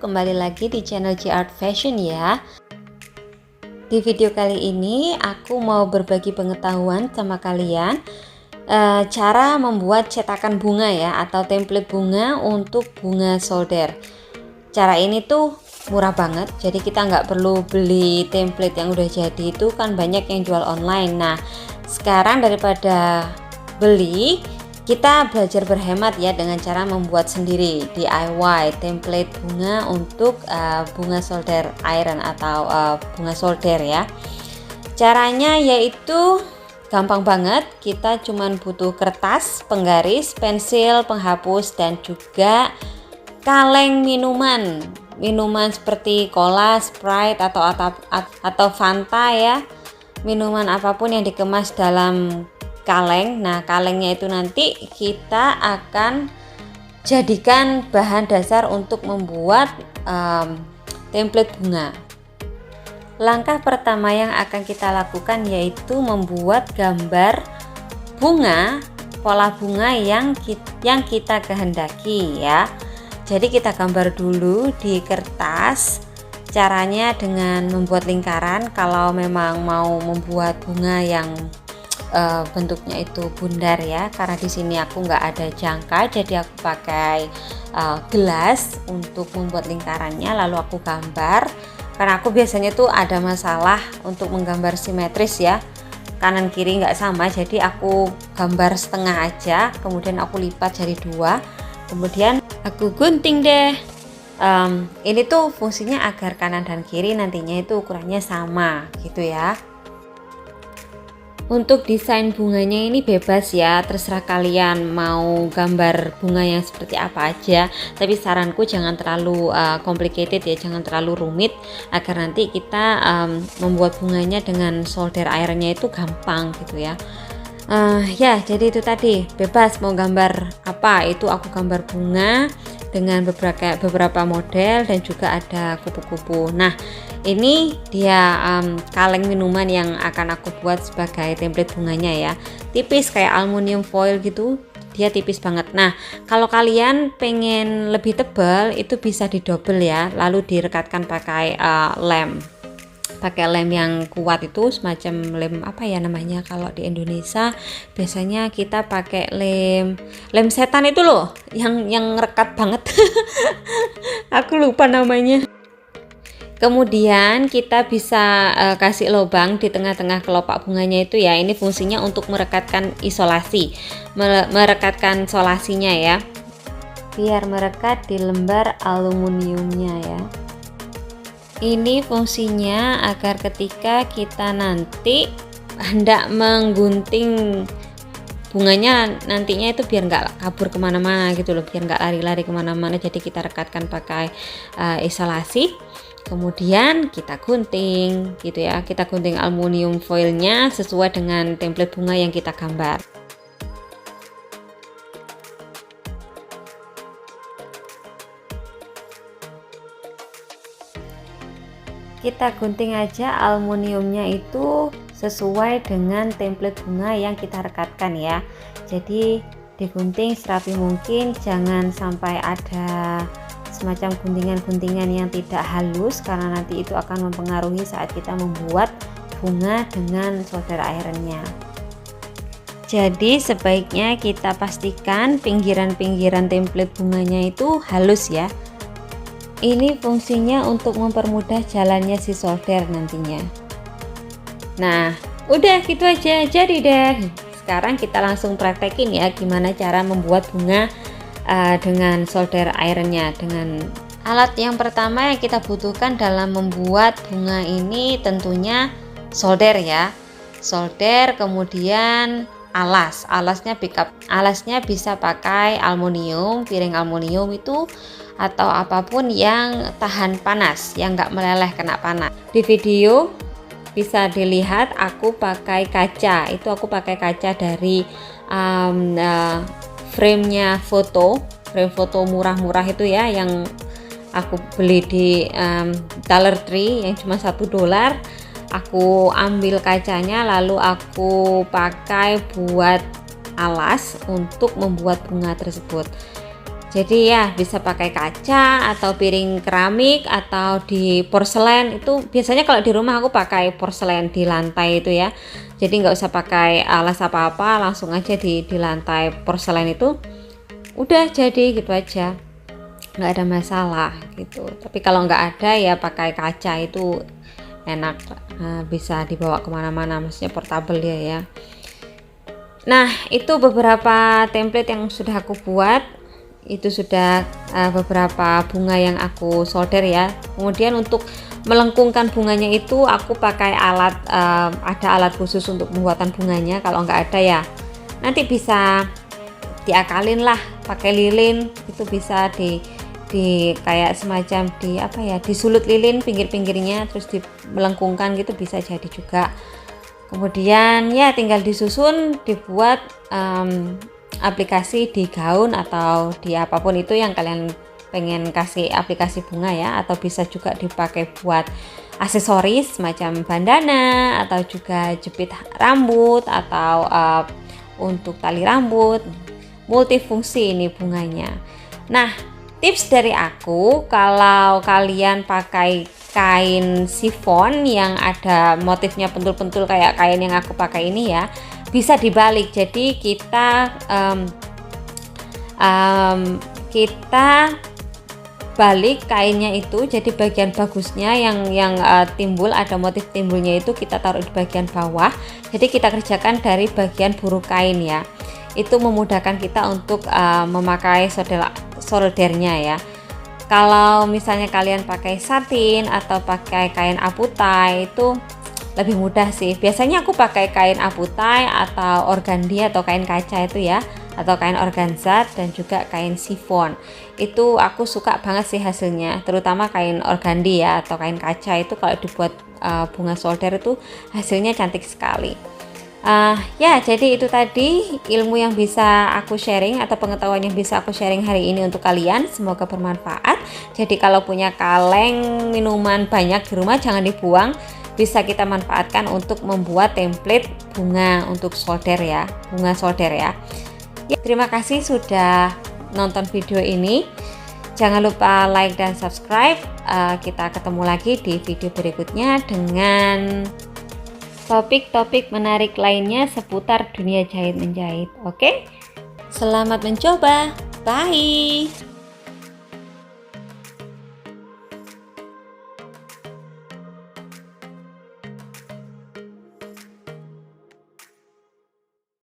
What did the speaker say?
kembali lagi di channel G Art Fashion ya. Di video kali ini aku mau berbagi pengetahuan sama kalian cara membuat cetakan bunga ya, atau template bunga untuk bunga solder. Cara ini tuh murah banget, jadi kita nggak perlu beli template yang udah jadi, itu kan banyak yang jual online. Nah sekarang daripada beli, kita belajar berhemat ya dengan cara membuat sendiri DIY template bunga untuk bunga solder iron atau bunga solder ya. Caranya yaitu gampang banget, kita cuman butuh kertas, penggaris, pensil, penghapus, dan juga kaleng minuman seperti cola, Sprite atau Fanta ya. Minuman apapun yang dikemas dalam kaleng. Nah kalengnya itu nanti kita akan jadikan bahan dasar untuk membuat template bunga. Langkah pertama yang akan kita lakukan yaitu membuat gambar bunga, pola bunga yang kita kehendaki ya. Jadi kita gambar dulu di kertas. Caranya dengan membuat lingkaran. Kalau memang mau membuat bunga yang bentuknya itu bundar ya, karena di sini aku nggak ada jangka, jadi aku pakai gelas untuk membuat lingkarannya. Lalu aku gambar, karena aku biasanya tuh ada masalah untuk menggambar simetris ya, kanan kiri nggak sama, jadi aku gambar setengah aja, kemudian aku lipat jadi dua, kemudian aku gunting deh. Ini tuh fungsinya agar kanan dan kiri nantinya itu ukurannya sama gitu ya. Untuk desain bunganya ini bebas ya, terserah kalian mau gambar bunga yang seperti apa aja. Tapi saranku jangan terlalu complicated ya, jangan terlalu rumit, agar nanti kita membuat bunganya dengan solder ironnya itu gampang gitu ya. Ya jadi itu tadi, bebas mau gambar apa, itu aku gambar bunga dengan beberapa model dan juga ada kupu-kupu. Nah ini dia kaleng minuman yang akan aku buat sebagai template bunganya ya, tipis kayak aluminium foil gitu, dia tipis banget. Nah kalau kalian pengen lebih tebal itu bisa didobel ya, lalu direkatkan pakai lem yang kuat, itu semacam lem apa ya namanya kalau di Indonesia, biasanya kita pakai lem setan itu loh, yang rekat banget. Aku lupa namanya. Kemudian kita bisa kasih lubang di tengah-tengah kelopak bunganya itu ya. Ini fungsinya untuk merekatkan isolasi, merekatkan solasinya ya, biar merekat di lembar aluminiumnya ya. Ini fungsinya agar ketika kita nanti hendak menggunting bunganya nantinya itu biar nggak kabur kemana-mana gitu loh, biar nggak lari-lari kemana-mana. Jadi kita rekatkan pakai isolasi, kemudian kita gunting gitu ya. Kita gunting aluminium foilnya sesuai dengan template bunga yang kita gambar. Kita gunting aja aluminiumnya itu sesuai dengan template bunga yang kita rekatkan ya. Jadi digunting serapi mungkin, jangan sampai ada semacam guntingan-guntingan yang tidak halus, karena nanti itu akan mempengaruhi saat kita membuat bunga dengan solder ironnya. Jadi sebaiknya kita pastikan pinggiran-pinggiran template bunganya itu halus ya. Ini fungsinya untuk mempermudah jalannya si solder nantinya. Nah udah gitu aja, jadi deh. Sekarang kita langsung praktekin ya gimana cara membuat bunga dengan solder ironnya. Dengan alat yang pertama yang kita butuhkan dalam membuat bunga ini tentunya solder ya. Solder, kemudian alasnya backup. Alasnya bisa pakai aluminium, piring aluminium itu, atau apapun yang tahan panas, yang nggak meleleh kena panas. Di video bisa dilihat aku pakai kaca, itu aku pakai kaca dari frame foto murah-murah itu ya, yang aku beli di Dollar Tree yang cuma $1. Aku ambil kacanya, lalu aku pakai buat alas untuk membuat bunga tersebut. Jadi ya bisa pakai kaca atau piring keramik atau di porselen. Itu biasanya kalau di rumah aku pakai porselen di lantai itu ya. Jadi nggak usah pakai alas apa-apa, langsung aja di lantai porselen itu udah jadi gitu aja, nggak ada masalah gitu. Tapi kalau nggak ada ya pakai kaca itu enak, bisa dibawa kemana-mana, maksudnya portable ya. Nah itu beberapa template yang sudah aku buat. Itu sudah beberapa bunga yang aku solder ya. Kemudian untuk melengkungkan bunganya itu aku pakai alat, ada alat khusus untuk pembuatan bunganya. Kalau nggak ada ya nanti bisa diakalin lah pakai lilin, itu bisa di kayak semacam di apa ya, disulut lilin pinggir-pinggirnya terus melengkungkan gitu, bisa jadi juga. Kemudian ya tinggal disusun, dibuat aplikasi di gaun atau di apapun itu yang kalian pengen kasih aplikasi bunga ya, atau bisa juga dipakai buat aksesoris macam bandana atau juga jepit rambut atau untuk tali rambut. Multifungsi ini bunganya. Nah, tips dari aku, kalau kalian pakai kain chiffon yang ada motifnya pentul-pentul kayak kain yang aku pakai ini ya, bisa dibalik. Jadi kita balik kainnya itu, jadi bagian bagusnya yang timbul, ada motif timbulnya itu kita taruh di bagian bawah. Jadi kita kerjakan dari bagian buru kain ya. Itu memudahkan kita untuk memakai soldernya ya. Kalau misalnya kalian pakai satin atau pakai kain aputai itu lebih mudah sih. Biasanya aku pakai kain aputai atau organdi atau kain kaca itu ya, atau kain organza dan juga kain chiffon. Itu aku suka banget sih hasilnya, terutama kain organdi ya atau kain kaca itu kalau dibuat bunga solder itu hasilnya cantik sekali. Ya, jadi itu tadi ilmu yang bisa aku sharing atau pengetahuan yang bisa aku sharing hari ini untuk kalian. Semoga bermanfaat. Jadi kalau punya kaleng minuman banyak di rumah jangan dibuang, bisa kita manfaatkan untuk membuat template bunga untuk solder ya, bunga solder ya. Terima kasih sudah nonton video ini. Jangan lupa like dan subscribe. Kita ketemu lagi di video berikutnya dengan topik-topik menarik lainnya seputar dunia jahit menjahit. Oke? Selamat mencoba. Bye.